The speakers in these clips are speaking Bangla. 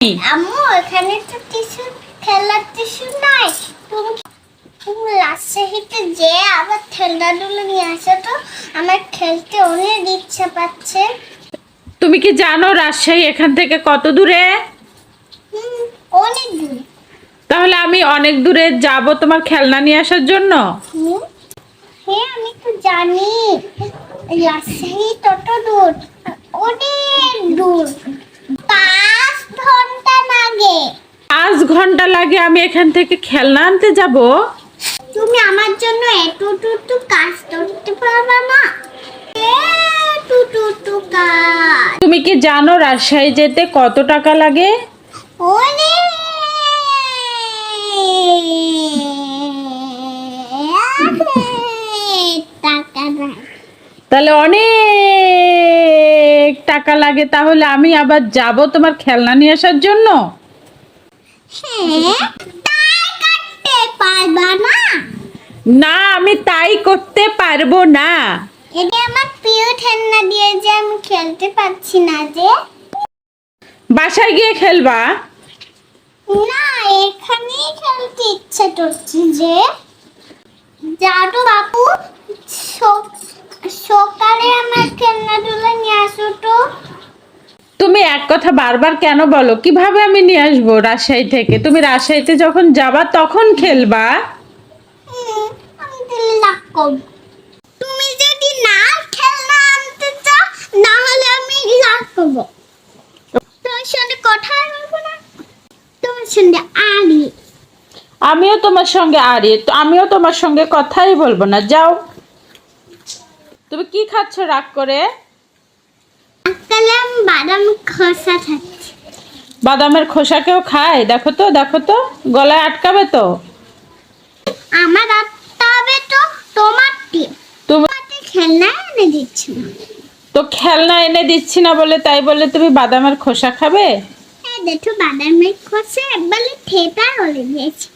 আম্মু এখানে তো টিস্যু, খেলার টিস্যু নাই। তুমি তুমি রাজশাহীতে যে আবার খেলনাগুলো নিয়ে আসো তো, আমার খেলতে অনেক ইচ্ছা পাচ্ছে। তুমি কি জানো রাজশাহী এখান থেকে কত দূরে? অনেক দূর। তাহলে আমি অনেক দূরে যাব তোমার খেলনা নিয়ে আসার জন্য। হ্যাঁ আমি তো জানি রাজশাহী তত দূর, অনেক দূর, 5 ঘন্টা লাগে। 5 ঘন্টা লাগে আমি এখান থেকে খেলনা আনতে যাব? তুমি আমার জন্য এতটুকু কাজ করতে পারবে না? এতটুকু কাজ তুমি কি জানো রাজশাহী যেতে কত টাকা লাগে? অনেক টাকা নাই। তাহলে অনেক টাকা লাগে, তাহলে আমি আবার যাব তোমার খেলনা নিয়ে আসার জন্য? হ্যাঁ, তাই করতে পারবা না? না, আমি তাই করতে পারবো না। এটা আমার প্রিয় খেলনা দিয়ে যে আমি খেলতে পারছি না যে। বাসায় গিয়ে খেলবা? না, এখানেই খেলতে ইচ্ছা করছে যে। জাদু বাবু, সকালে আমার খেলনাগুলো নিয়ে আসো তো। তুমি এক কথা বারবার কেন বলো? কিভাবে আমি নিয়ে আসবো রাজশাহী থেকে? তুমি রাজশাহীতে যখন যাবা তখন খেলবা। আমি তাহলে রাগ করবো। তুমি যদি না খেলনা আনতে চাও, না হলে আমি রাগ করবো। তোমার সঙ্গে কথাই বলবো না, তোমার সঙ্গে আড়ি। আমিও তোমার সঙ্গে কথাই বলবো না, যাও। তুমি কি খাচ্ছ রাগ করে? তাহলে আমি বাদাম খসা খাচ্ছি। বাদামের খোসা কেউ খায়? দেখো তো, দেখো তো, গলায় আটকাবে তো। আমার আত্মা হবে তো তোমার টিম। তুমি তোমাকে খেলনা এনে দিচ্ছি না। তো খেলনা এনে দিচ্ছি না বলে তাই বলে তুমি বাদামের খোসা খাবে? এই দেখো বাদামের খোসা একবারে থেতা হয়ে গেছে।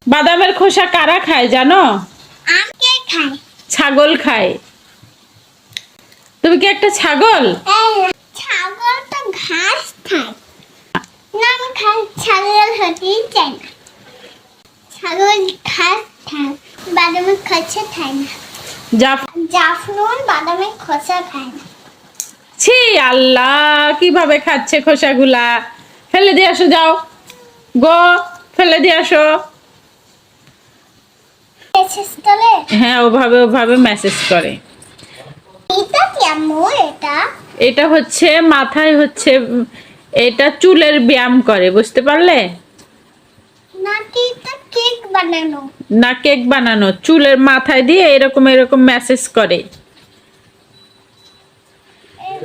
বাদামের খোসা কারা খায় জানো? আমকে খায়। ছাগল খায়। তুমি কি একটা ছাগল? এই ছাগল তো ঘাস খায় না, আমি ছাগল হতেই চাই না। ছাগল ঘাস খায়, বাদামের খোসা খায় না। জাফনুন বাদামের খোসা খায় না। ছি আল্লাহ, কিভাবে খাচ্ছে খোসাগুলা? ফেলে দিয়ে আসো, যাও গো, ফেলে দিয়ে আসো। মেসেজ করে। হ্যাঁ, ওভাবে ওভাবে মেসেজ করে। এটা কি আম্মু? এটা এটা হচ্ছে মাথায় হচ্ছে এটা চুলের ব্যায়াম করে, বুঝতে পারলে? নাকি এটা কেক বানানো? না, কেক বানানো, চুলের মাথায় দিয়ে এরকম এরকম মেসেজ করে। এই